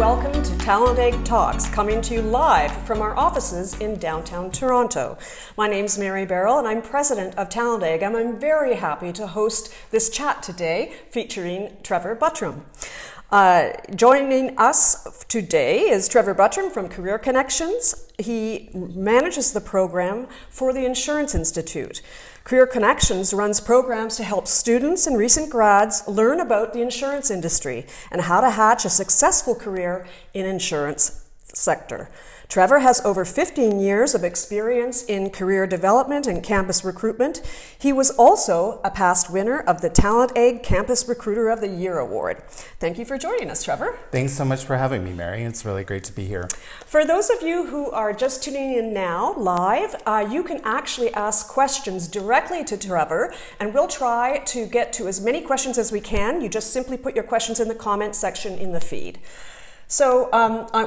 welcome to TalentEgg Talks, coming to you live from our offices in downtown Toronto. My name's Mary Barrell, and I'm president of TalentEgg, and I'm very happy to host this chat today featuring Trevor Buttram. Joining us today is Trevor Buttram from Career Connections. He manages the program for the Insurance Institute. Career Connections runs programs to help students and recent grads learn about the insurance industry and how to hatch a successful career in insurance sector. Trevor has over 15 years of experience in career development and campus recruitment. He was also a past winner of the TalentEgg Campus Recruiter of the Year Award. Thank you for joining us, Trevor. Thanks so much for having me, Mary. It's really great to be here. For those of you who are just tuning in now, live, you can actually ask questions directly to Trevor, and we'll try to get to as many questions as we can. You just simply put your questions in the comment section in the feed. So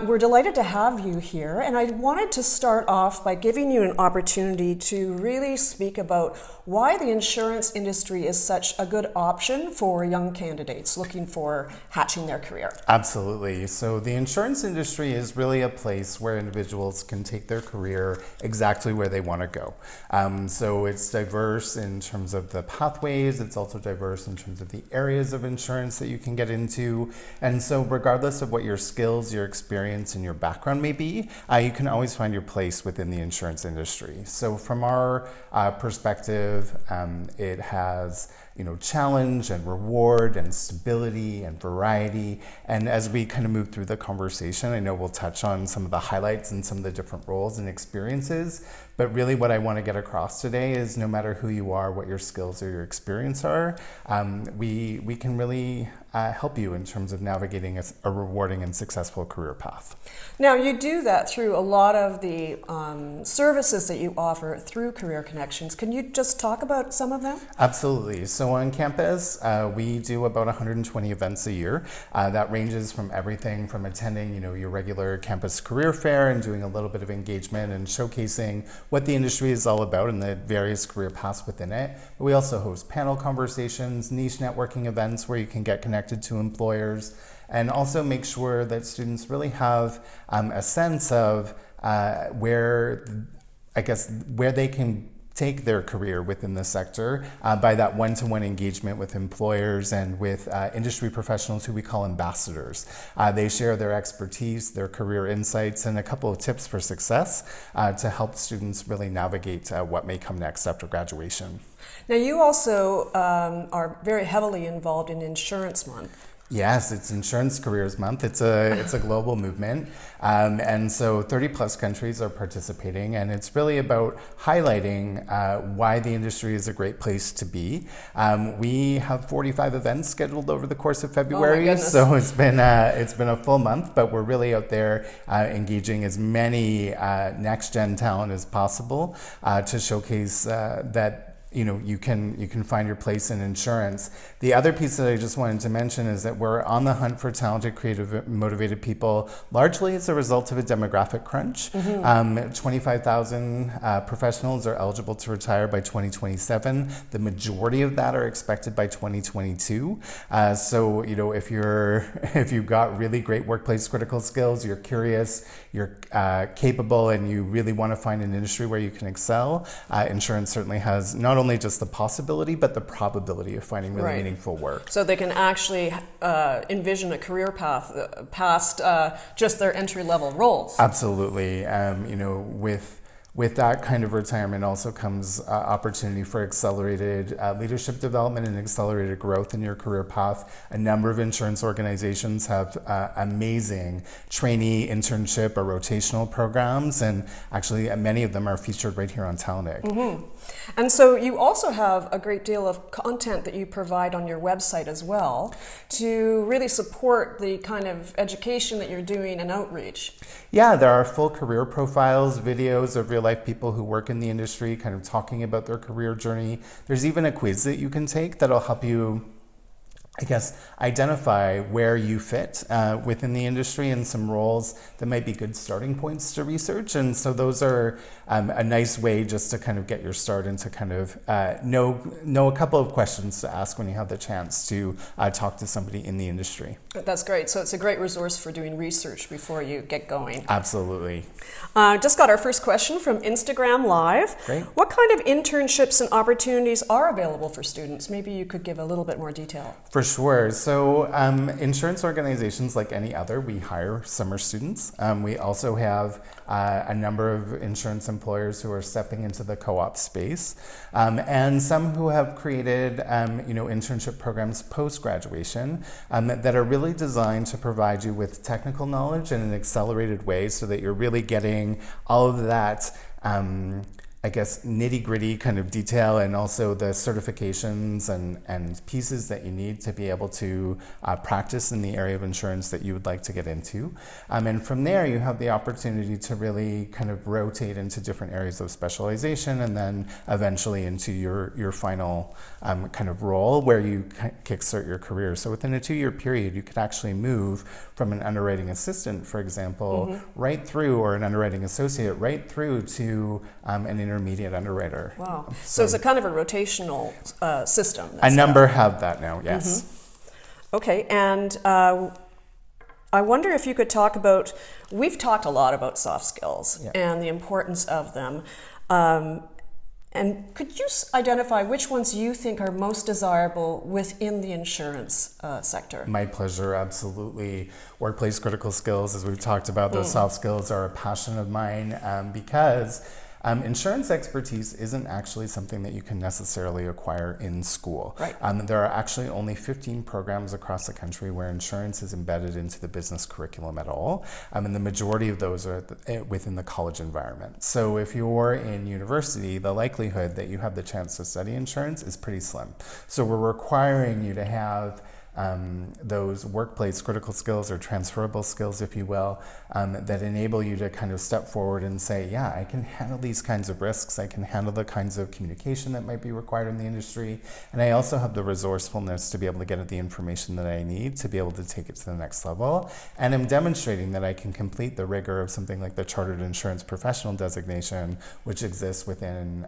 we're delighted to have you here, and I wanted to start off by giving you an opportunity to really speak about why the insurance industry is such a good option for young candidates looking for hatching their career. Absolutely. So the insurance industry is really a place where individuals can take their career exactly where they want to go. So it's diverse in terms of the pathways. It's also diverse in terms of the areas of insurance that you can get into. And so regardless of what your skills, your experience, and your background may be, you can always find your place within the insurance industry. So from our perspective, it has challenge and reward and stability and variety. And as we kind of move through the conversation, I know we'll touch on some of the highlights and some of the different roles and experiences. But really what I want to get across today is no matter who you are, what your skills or your experience are, we can really help you in terms of navigating a rewarding and successful career path. Now, you do that through a lot of the services that you offer through Career Connections. Can you just talk about some of them? Absolutely. So on campus, we do about 120 events a year. That ranges from everything from attending, your regular campus career fair and doing a little bit of engagement and showcasing what the industry is all about and the various career paths within it. But we also host panel conversations, niche networking events where you can get connected to employers, and also make sure that students really have a sense of where they can take their career within the sector by that one-to-one engagement with employers and with industry professionals who we call ambassadors. They share their expertise, their career insights, and a couple of tips for success to help students really navigate what may come next after graduation. Now, you also are very heavily involved in Insurance Month. Yes, it's Insurance Careers Month. It's a global movement. And so 30 plus countries are participating, and it's really about highlighting why the industry is a great place to be. We have 45 events scheduled over the course of February, so it's been a full month, but we're really out there engaging as many next-gen talent as possible to showcase that you can find your place in insurance. The other piece that I just wanted to mention is that we're on the hunt for talented, creative, motivated people, largely as a result of a demographic crunch. 25,000 professionals are eligible to retire by 2027. The majority of that are expected by 2022. So if you've got really great workplace critical skills, you're curious, you're capable, and you really want to find an industry where you can excel, insurance certainly has not only just the possibility, but the probability of finding really meaningful work. So they can actually envision a career path past just their entry-level roles. Absolutely. With that kind of retirement also comes opportunity for accelerated leadership development and accelerated growth in your career path. A number of insurance organizations have amazing trainee, internship, or rotational programs, and actually many of them are featured right here on TalentEgg. Mm-hmm. And so you also have a great deal of content that you provide on your website as well to really support the kind of education that you're doing and outreach. Yeah, there are full career profiles, videos of real-life people who work in the industry kind of talking about their career journey. There's even a quiz that you can take that'll help you I guess, identify where you fit within the industry and some roles that might be good starting points to research. And so those are a nice way just to kind of get your start and to kind of know a couple of questions to ask when you have the chance to talk to somebody in the industry. That's great. So it's a great resource for doing research before you get going. Absolutely. Just got our first question from Instagram Live. Great. What kind of internships and opportunities are available for students? Maybe you could give a little bit more detail. For sure. So insurance organizations, like any other, we hire summer students. We also have a number of insurance employers who are stepping into the co-op space, and some who have created internship programs post-graduation that are really designed to provide you with technical knowledge in an accelerated way so that you're really getting all of that nitty-gritty kind of detail and also the certifications and pieces that you need to be able to practice in the area of insurance that you would like to get into. And from there, you have the opportunity to really kind of rotate into different areas of specialization and then eventually into your final kind of role where you kickstart your career. So within a 2-year period, you could actually move from an underwriting assistant, for example, right through, or an underwriting associate, right through to an intermediate underwriter. Wow. So it's a kind of a rotational system. A number have that now, yes. Okay, and I wonder if you could talk about, we've talked a lot about soft skills and the importance of them. And could you identify which ones you think are most desirable within the insurance sector? My pleasure, absolutely. Workplace critical skills, as we've talked about, those soft skills are a passion of mine because insurance expertise isn't actually something that you can necessarily acquire in school. Right. There are actually only 15 programs across the country where insurance is embedded into the business curriculum at all, and the majority of those are within the college environment. So if you're in university, the likelihood that you have the chance to study insurance is pretty slim. So we're requiring you to have those workplace critical skills or transferable skills, if you will, that enable you to kind of step forward and say, yeah, I can handle these kinds of risks, I can handle the kinds of communication that might be required in the industry, and I also have the resourcefulness to be able to get at the information that I need to be able to take it to the next level. And I'm demonstrating that I can complete the rigor of something like the Chartered Insurance Professional designation, which exists within,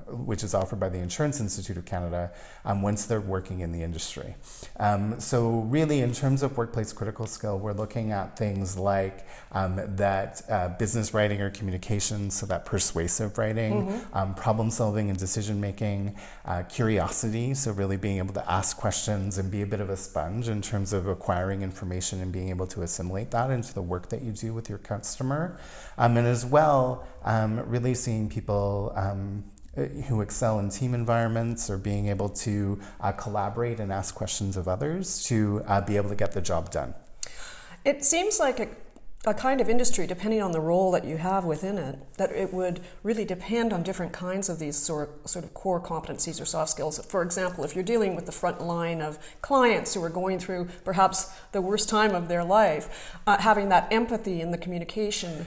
which is offered by the Insurance Institute of Canada once they're working in the industry. So really, in terms of workplace critical skill, we're looking at things like that business writing or communication, so that persuasive writing, problem solving and decision making, curiosity, so really being able to ask questions and be a bit of a sponge in terms of acquiring information and being able to assimilate that into the work that you do with your customer, and as well, really seeing people who excel in team environments or being able to collaborate and ask questions of others to be able to get the job done. It seems like a kind of industry, depending on the role that you have within it, that it would really depend on different kinds of these sort of core competencies or soft skills. For example, if you're dealing with the front line of clients who are going through perhaps the worst time of their life, having that empathy and the communication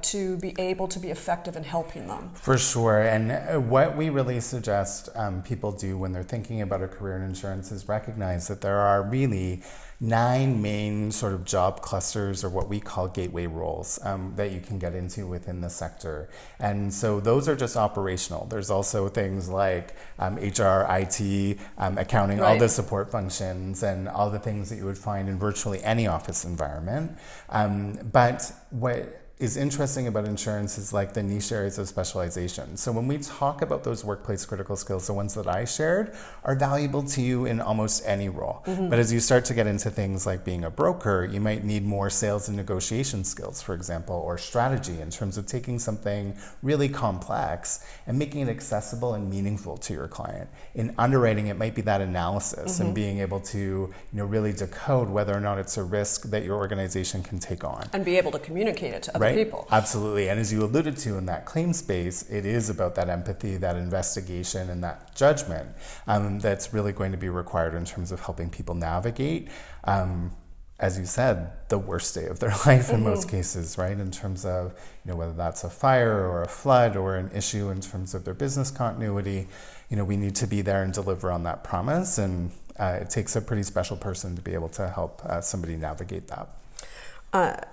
to be able to be effective in helping them. For sure, and what we really suggest people do when they're thinking about a career in insurance is recognize that there are really 9 main sort of job clusters, or what we call gateway roles, that you can get into within the sector. And so those are just operational. There's also things like HR, IT, accounting, all the support functions and all the things that you would find in virtually any office environment. But what is interesting about insurance is like the niche areas of specialization. So when we talk about those workplace critical skills, the ones that I shared are valuable to you in almost any role. But as you start to get into things like being a broker, you might need more sales and negotiation skills, for example, or strategy in terms of taking something really complex and making it accessible and meaningful to your client. In underwriting, it might be that analysis and being able to really decode whether or not it's a risk that your organization can take on. And be able to communicate it to other people. Absolutely. And as you alluded to in that claim space, it is about that empathy, that investigation, and that judgment that's really going to be required in terms of helping people navigate, as you said, the worst day of their life in most cases, right? In terms of, whether that's a fire or a flood or an issue in terms of their business continuity, we need to be there and deliver on that promise. And it takes a pretty special person to be able to help somebody navigate that.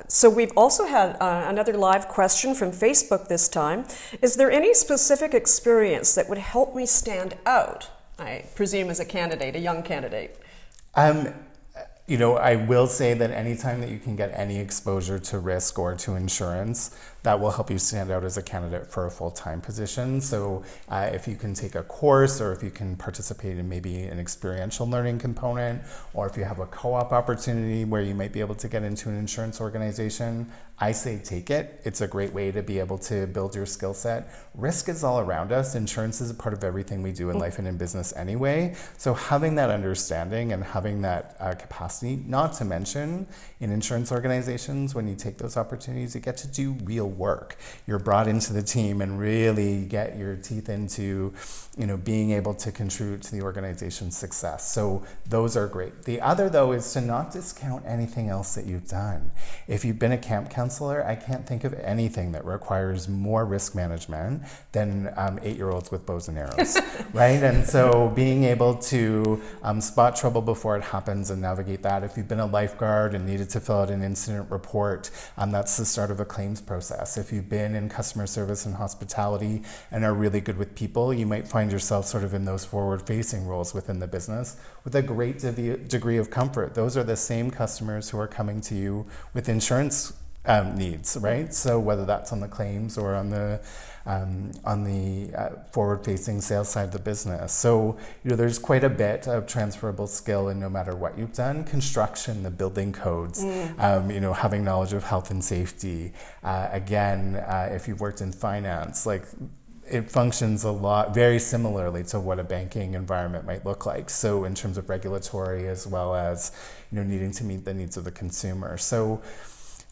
So we've also had another live question from Facebook this time. Is there any specific experience that would help me stand out, I presume as a candidate, a young candidate? I will say that anytime that you can get any exposure to risk or to insurance, that will help you stand out as a candidate for a full-time position. So if you can take a course, or if you can participate in maybe an experiential learning component, or if you have a co-op opportunity where you might be able to get into an insurance organization, I say take it. It's a great way to be able to build your skill set. Risk is all around us. Insurance is a part of everything we do in life and in business anyway. So having that understanding and having that capacity, not to mention in insurance organizations, when you take those opportunities, you get to do real work. You're brought into the team and really get your teeth into, being able to contribute to the organization's success. So those are great. The other, though, is to not discount anything else that you've done. If you've been a camp counselor, I can't think of anything that requires more risk management than 8-year-olds with bows and arrows, right? And so being able to spot trouble before it happens and navigate that. If you've been a lifeguard and needed to fill out an incident report, that's the start of a claims process. If you've been in customer service and hospitality and are really good with people, you might find yourself sort of in those forward-facing roles within the business with a great degree of comfort. Those are the same customers who are coming to you with insurance needs, right? So whether that's on the claims or on the forward-facing sales side of the business. So there's quite a bit of transferable skill in no matter what you've done. Construction, the building codes, having knowledge of health and safety. If you've worked in finance, it functions a lot very similarly to what a banking environment might look like. So in terms of regulatory as well as needing to meet the needs of the consumer. So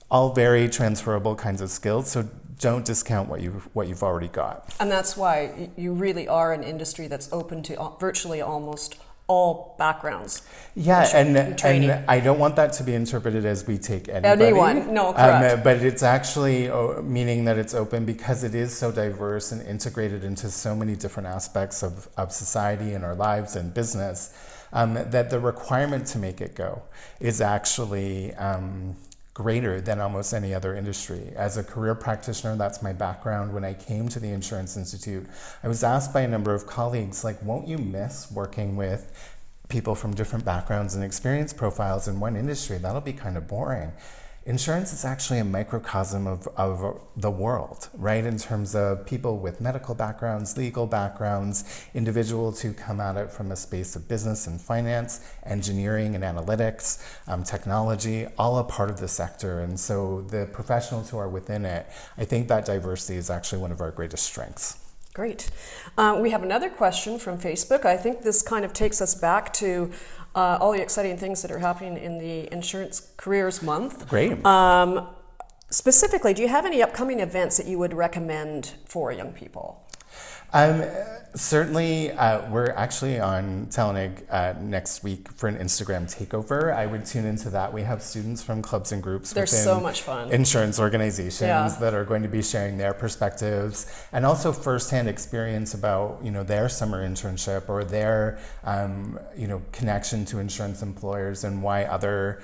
all very transferable kinds of skills. So don't discount what you've already got. And that's why you really are an industry that's open to virtually almost all backgrounds. Yeah, and I don't want that to be interpreted as we take anybody. Anyone, no, correct. But it's actually meaning that it's open because it is so diverse and integrated into so many different aspects of society and our lives and business, that the requirement to make it go is actually greater than almost any other industry. As a career practitioner, that's my background. When I came to the Insurance Institute, I was asked by a number of colleagues, won't you miss working with people from different backgrounds and experience profiles in one industry? That'll be kind of boring. Insurance is actually a microcosm of the world, right? In terms of people with medical backgrounds, legal backgrounds, individuals who come at it from a space of business and finance, engineering and analytics, technology, all a part of the sector. And so the professionals who are within it, I think that diversity is actually one of our greatest strengths. Great. We have another question from Facebook. I think this kind of takes us back to all the exciting things that are happening in the Insurance Careers Month. Great. Specifically, do you have any upcoming events that you would recommend for young people? Certainly, we're actually on TalentEgg next week for an Instagram takeover. I would tune into that. We have students from clubs and groups within so much fun. Insurance organizations that are going to be sharing their perspectives and also firsthand experience about their summer internship or their connection to insurance employers and why other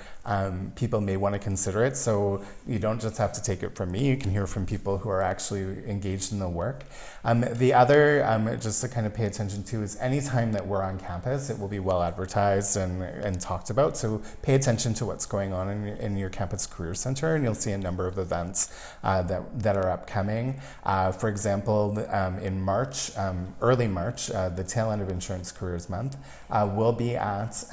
people may want to consider it. So you don't just have to take it from me. You can hear from people who are actually engaged in the work. The other, just to kind of pay attention to, is anytime that we're on campus, it will be well advertised and talked about. So pay attention to what's going on in your campus career center, and you'll see a number of events that are upcoming. For example, in March, early March, the tail end of Insurance Careers Month, we'll be at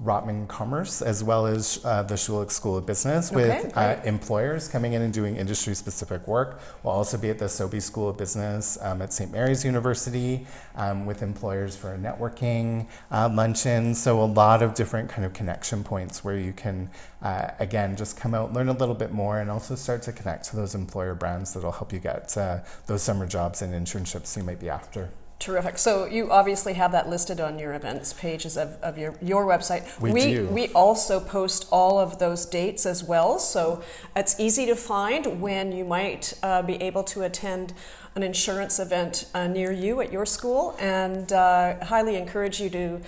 Rotman Commerce, as well as the Schulich School of Business, with employers coming in and doing industry-specific work. We'll also be at the Sobey School of Business at St. Mary's University with employers for a networking luncheon. So a lot of different kind of connection points where you can, again, just come out, learn a little bit more, and also start to connect to those employer brands that'll help you get those summer jobs and internships you might be after. Terrific. So you obviously have that listed on your events pages of your website. We do. We also post all of those dates as well, so it's easy to find when you might be able to attend an insurance event near you at your school, and highly encourage you to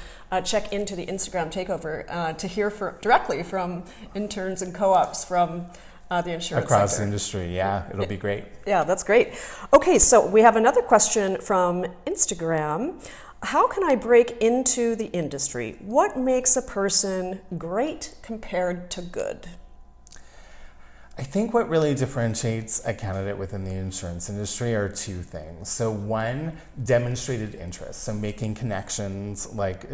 check into the Instagram takeover to hear directly from interns and co-ops from the insurance across sector. the industry. Yeah, it'll be great. Yeah, that's great. Okay, so we have another question from Instagram. How can I break into the industry? What makes a person great compared to good? I think what really differentiates a candidate within the insurance industry are two things. So one, demonstrated interest. So making connections, like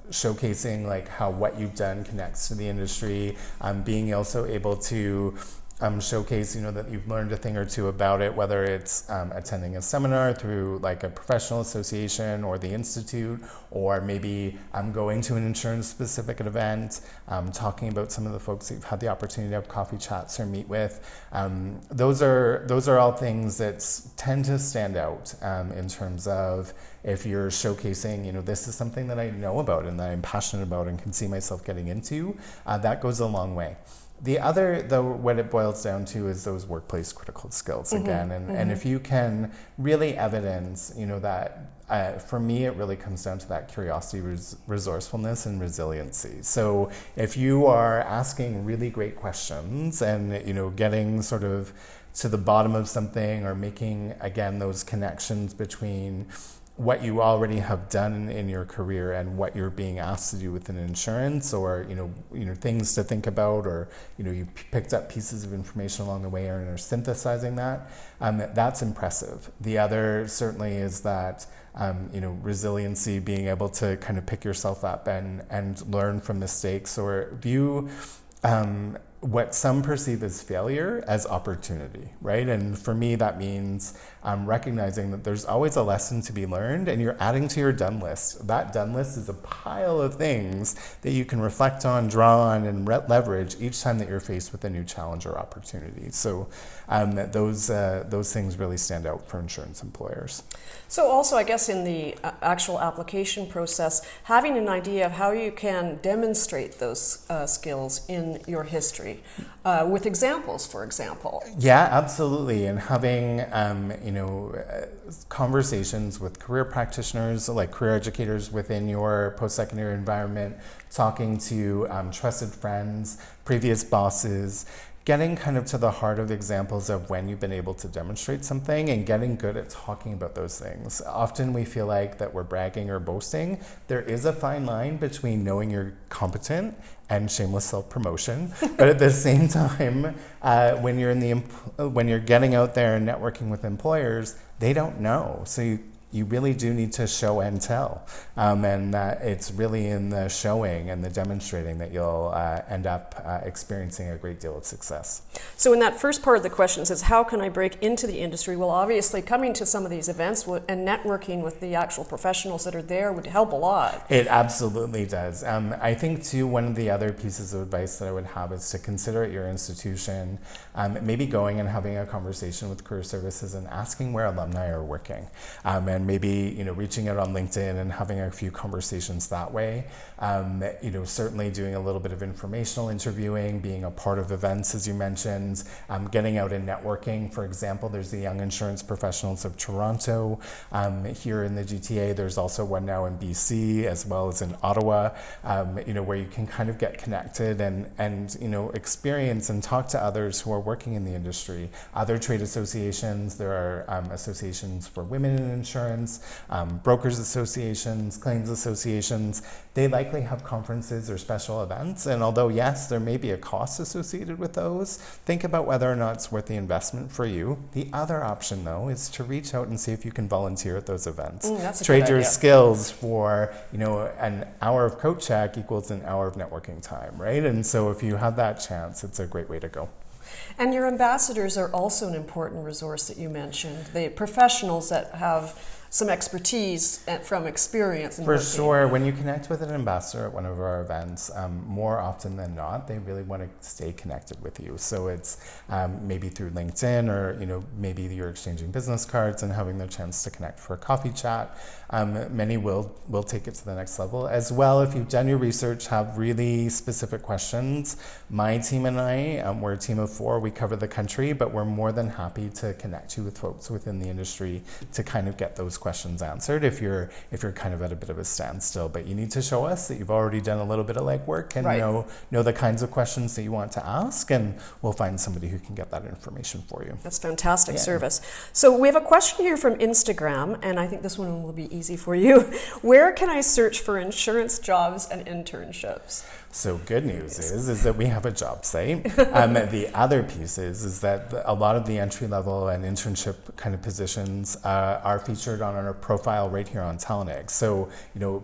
showcasing like how what you've done connects to the industry, being also able to showcase, that you've learned a thing or two about it, whether it's attending a seminar through like a professional association or the institute, or maybe going to an insurance-specific event, talking about some of the folks that you've had the opportunity to have coffee chats or meet with. Those are all things that tend to stand out in terms of if you're showcasing, this is something that I know about and that I'm passionate about and can see myself getting into. That goes a long way. The other, though, what it boils down to is those workplace critical skills again. And if you can really evidence, that for me, it really comes down to that curiosity, resourcefulness, and resiliency. So if you are asking really great questions and, getting sort of to the bottom of something, or making, again, those connections between what you already have done in your career and what you're being asked to do within insurance, or things to think about, or you picked up pieces of information along the way and are synthesizing that, that's impressive. The other certainly is that resiliency, being able to kind of pick yourself up and learn from mistakes, or view what some perceive as failure as opportunity, right? And for me, that means recognizing that there's always a lesson to be learned, and you're adding to your done list. That done list is a pile of things that you can reflect on, draw on, and leverage each time that you're faced with a new challenge or opportunity. So those things really stand out for insurance employers. So also, I guess, in the actual application process, having an idea of how you can demonstrate those skills in your history with examples, for example. Yeah, absolutely. And having, conversations with career practitioners, like career educators within your post-secondary environment, talking to trusted friends, previous bosses, getting kind of to the heart of examples of when you've been able to demonstrate something, and getting good at talking about those things. Often we feel like that we're bragging or boasting. There is a fine line between knowing you're competent and shameless self-promotion, but at the same time, when you're getting out there and networking with employers, they don't know. So you really do need to show and tell. And that it's really in the showing and the demonstrating that you'll end up experiencing a great deal of success. So in that first part of the question says, how can I break into the industry? Well, obviously coming to some of these events and networking with the actual professionals that are there would help a lot. It absolutely does. I think too, one of the other pieces of advice that I would have is to consider at your institution, maybe going and having a conversation with career services and asking where alumni are working. And maybe reaching out on LinkedIn and having a few conversations that way. Certainly doing a little bit of informational interviewing, being a part of events, as you mentioned, getting out and networking. For example, there's the Young Insurance Professionals of Toronto here in the GTA. There's also one now in BC as well as in Ottawa, where you can kind of get connected and experience and talk to others who are working in the industry. Other trade associations, there are associations for women in insurance, brokers associations, claims associations. They likely have conferences or special events, and although yes, there may be a cost associated with those, think about whether or not it's worth the investment for you. The other option, though, is to reach out and see if you can volunteer at those events. Trade your skills for, an hour of coat check equals an hour of networking time, right? And so if you have that chance, it's a great way to go. And your ambassadors are also an important resource that you mentioned, the professionals that have some expertise from experience. For sure. When you connect with an ambassador at one of our events, more often than not, they really want to stay connected with you. So it's maybe through LinkedIn, or maybe you're exchanging business cards and having the chance to connect for a coffee chat. Many will take it to the next level. As well, if you've done your research, have really specific questions, my team and I, we're a team of 4, we cover the country, but we're more than happy to connect you with folks within the industry to kind of get those questions answered if you're kind of at a bit of a standstill. But you need to show us that you've already done a little bit of legwork and know the kinds of questions that you want to ask, and we'll find somebody who can get that information for you. That's fantastic service. So we have a question here from Instagram, and I think this one will be easy for you. Where can I search for insurance jobs and internships? So good news is that we have a job site. The other piece is that a lot of the entry level and internship kind of positions are featured on our profile right here on TalentEgg. So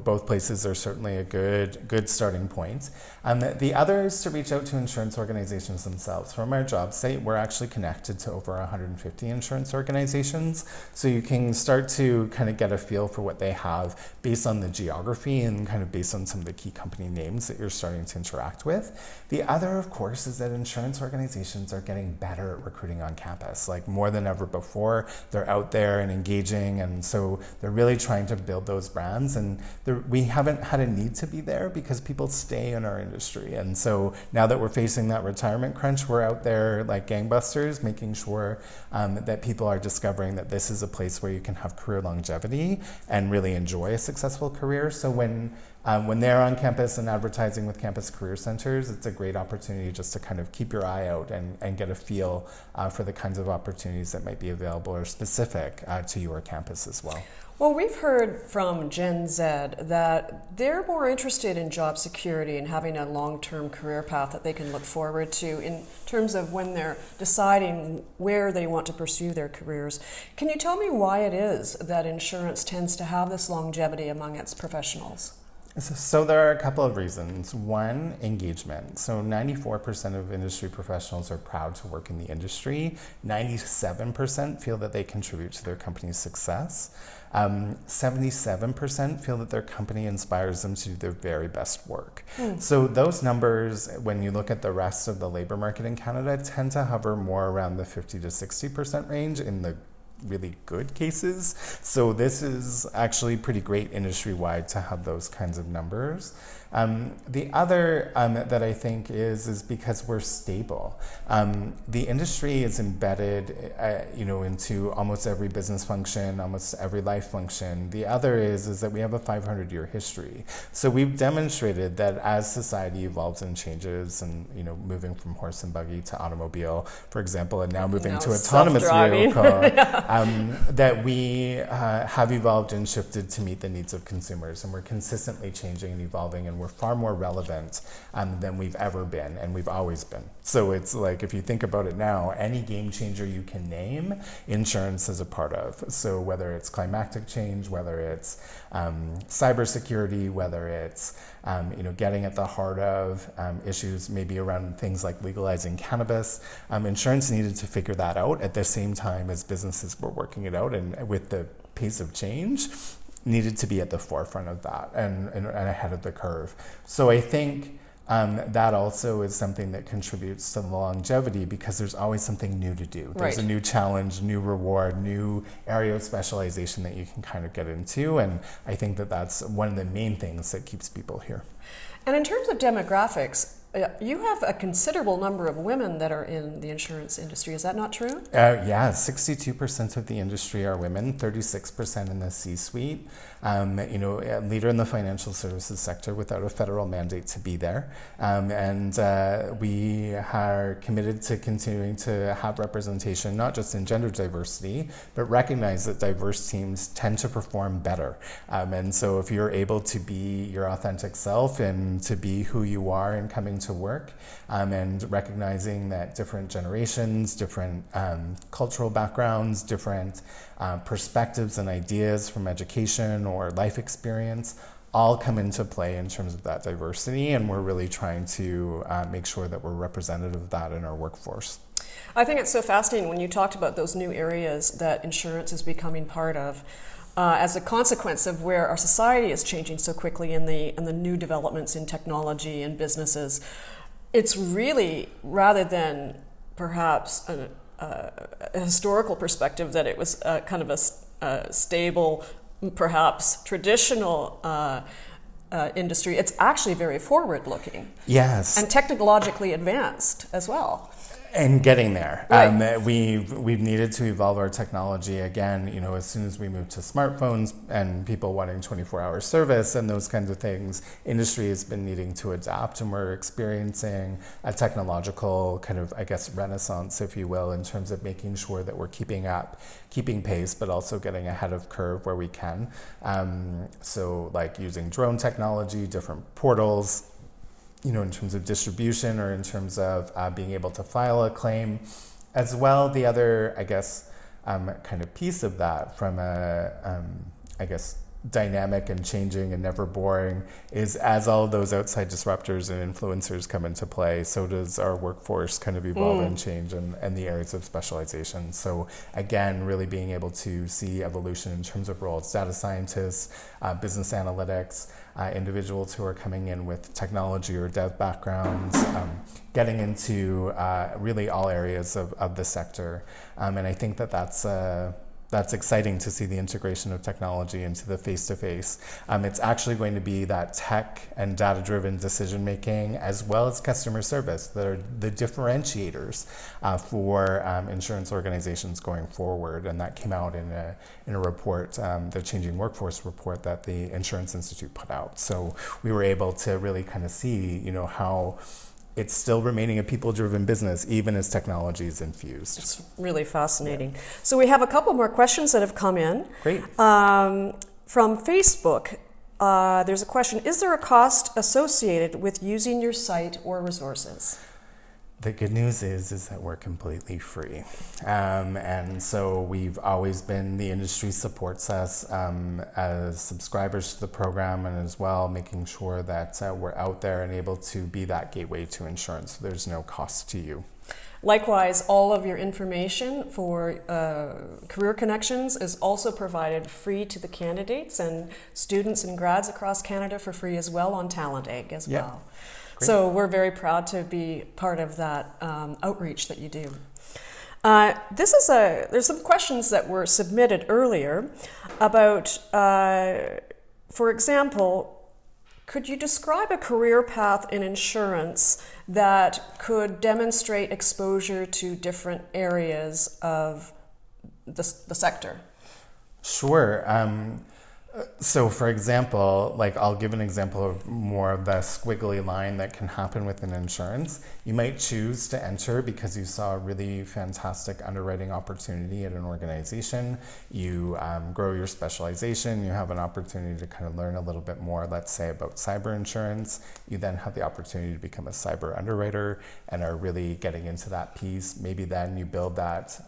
both places are certainly a good starting point. The other is to reach out to insurance organizations themselves. From our job site, we're actually connected to over 150 insurance organizations. So you can start to kind of get a feel for what they have based on the geography and kind of based on some of the key company names that you're starting to interact with. The other, of course, is that insurance organizations are getting better at recruiting on campus. Like more than ever before, they're out there and engaging, and so they're really trying to build those brands. And we haven't had a need to be there because people stay in our industry. And so now that we're facing that retirement crunch, we're out there like gangbusters, making sure that people are discovering that this is a place where you can have career longevity and really enjoy a successful career. So when they're on campus and advertising with campus career centers, it's a great opportunity just to kind of keep your eye out and get a feel for the kinds of opportunities that might be available or specific to your campus as well. Well, we've heard from Gen Z that they're more interested in job security and having a long-term career path that they can look forward to in terms of when they're deciding where they want to pursue their careers. Can you tell me why it is that insurance tends to have this longevity among its professionals? So there are a couple of reasons. One, engagement. So 94% of industry professionals are proud to work in the industry. 97% feel that they contribute to their company's success. 77% feel that their company inspires them to do their very best work. So those numbers, when you look at the rest of the labor market in Canada, tend to hover more around the 50 to 60% range in the really good cases. So this is actually pretty great industry-wide to have those kinds of numbers. The other that I think is because we're stable. The industry is embedded, into almost every business function, almost every life function. The other is that we have a 500-year history. So we've demonstrated that as society evolves and changes, and moving from horse and buggy to automobile, for example, and now moving to autonomous vehicle, that we have evolved and shifted to meet the needs of consumers, and we're consistently changing and evolving, and we're far more relevant than we've ever been, and we've always been. So it's like, if you think about it now, any game changer you can name, insurance is a part of. So whether it's climactic change, whether it's cybersecurity, whether it's getting at the heart of issues maybe around things like legalizing cannabis, insurance needed to figure that out at the same time as businesses were working it out, and with the pace of change, needed to be at the forefront of that and ahead of the curve. So I think that also is something that contributes to the longevity, because there's always something new to do. There's a new challenge, new reward, new area of specialization that you can kind of get into. And I think that that's one of the main things that keeps people here. And in terms of demographics, you have a considerable number of women that are in the insurance industry. Is that not true? Yeah, 62% of the industry are women, 36% in the C-suite. A leader in the financial services sector without a federal mandate to be there. And we are committed to continuing to have representation, not just in gender diversity, but recognize that diverse teams tend to perform better. And so if you're able to be your authentic self and to be who you are and coming to work, and recognizing that different generations, different cultural backgrounds, different perspectives and ideas from education or life experience all come into play in terms of that diversity, and we're really trying to make sure that we're representative of that in our workforce. I think it's so fascinating when you talked about those new areas that insurance is becoming part of. as a consequence of where our society is changing so quickly and the new developments in technology and businesses. It's really, rather than perhaps a historical perspective, that it was kind of a stable, perhaps traditional industry, it's actually very forward-looking. Yes. And technologically advanced as well. And getting there. Right. We've needed to evolve our technology again, as soon as we moved to smartphones and people wanting 24-hour service and those kinds of things, industry has been needing to adapt, and we're experiencing a technological kind of, renaissance, if you will, in terms of making sure that we're keeping pace, but also getting ahead of curve where we can. So like using drone technology, different portals, in terms of distribution or in terms of being able to file a claim. As well, the other, kind of piece of that from a, dynamic and changing and never boring is as all of those outside disruptors and influencers come into play, so does our workforce kind of evolve and change and the areas of specialization. So again, really being able to see evolution in terms of roles, data scientists, business analytics, individuals who are coming in with technology or dev backgrounds, getting into really all areas of the sector. And I think that's exciting to see the integration of technology into the face-to-face. It's actually going to be that tech and data-driven decision-making as well as customer service that are the differentiators for insurance organizations going forward. And that came out in a report, the Changing Workforce report that the Insurance Institute put out. So we were able to really kind of see, how it's still remaining a people-driven business, even as technology is infused. It's really fascinating. Yeah. So we have a couple more questions that have come in. Great. From Facebook, there's a question: is there a cost associated with using your site or resources? The good news is that we're completely free. And so we've always been, the industry supports us as subscribers to the program, and as well making sure that we're out there and able to be that gateway to insurance. So there's no cost to you. Likewise, all of your information for Career Connections is also provided free to the candidates and students and grads across Canada for free as well on TalentEgg as well. Great. So we're very proud to be part of that outreach that you do. There's some questions that were submitted earlier about, for example, could you describe a career path in insurance that could demonstrate exposure to different areas of the sector? Sure. So for example, I'll give an example of more of the squiggly line that can happen within insurance. You might choose to enter because you saw a really fantastic underwriting opportunity at an organization. You grow your specialization. You have an opportunity to kind of learn a little bit more, let's say, about cyber insurance. You then have the opportunity to become a cyber underwriter and are really getting into that piece. Maybe then you build that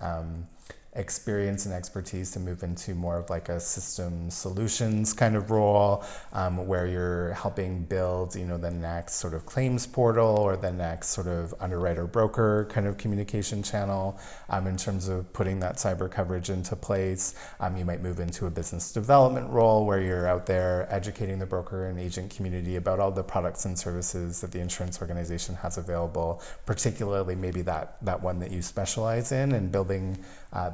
experience and expertise to move into more of a system solutions kind of role, where you're helping build, the next sort of claims portal or the next sort of underwriter broker kind of communication channel, in terms of putting that cyber coverage into place. You might move into a business development role where you're out there educating the broker and agent community about all the products and services that the insurance organization has available, particularly maybe that one that you specialize in, and building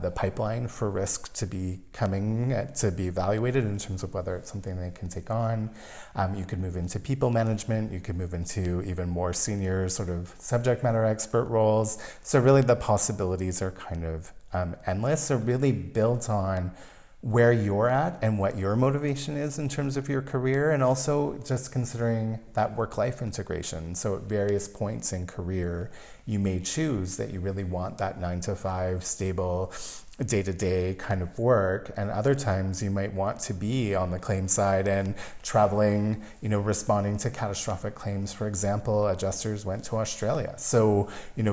the pipeline for risk to be evaluated in terms of whether it's something they can take on. You could move into people management. You could move into even more senior sort of subject matter expert roles. So really the possibilities are kind of endless. So really built on where you're at and what your motivation is in terms of your career, and also just considering that work-life integration. So at various points in career, you may choose that you really want that 9-to-5 stable day-to-day kind of work, and other times you might want to be on the claim side and traveling, responding to catastrophic claims. For example, adjusters went to Australia. So,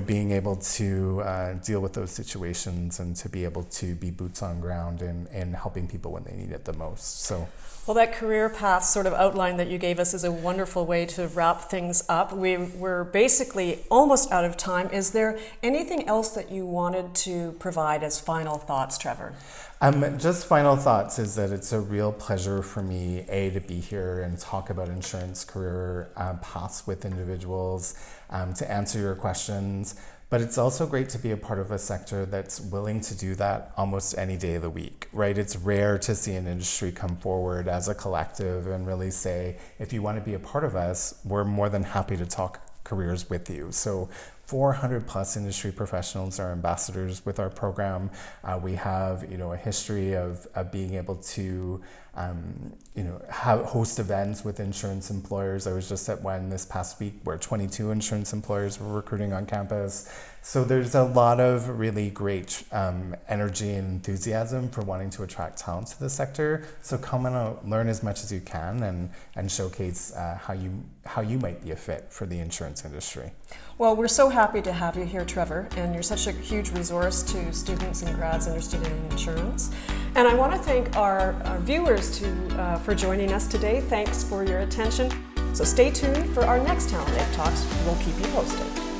being able to deal with those situations and to be able to be boots on ground and helping people when they need it the most. So. Well, that career path sort of outline that you gave us is a wonderful way to wrap things up. We're basically almost out of time. Is there anything else that you wanted to provide as final final thoughts, Trevor? Just final thoughts is that it's a real pleasure for me, to be here and talk about insurance career paths with individuals, to answer your questions. But it's also great to be a part of a sector that's willing to do that almost any day of the week, right? It's rare to see an industry come forward as a collective and really say, if you want to be a part of us, we're more than happy to talk careers with you. So 400 plus industry professionals are ambassadors with our program. We have, a history of being able to, host events with insurance employers. I was just at one this past week where 22 insurance employers were recruiting on campus. So there's a lot of really great energy and enthusiasm for wanting to attract talent to the sector. So come and learn as much as you can and showcase how you might be a fit for the insurance industry. Well, we're so happy to have you here, Trevor, and you're such a huge resource to students and grads interested in insurance. And I want to thank our viewers for joining us today. Thanks for your attention. So stay tuned for our next TalentEgg Talks. We'll keep you posted.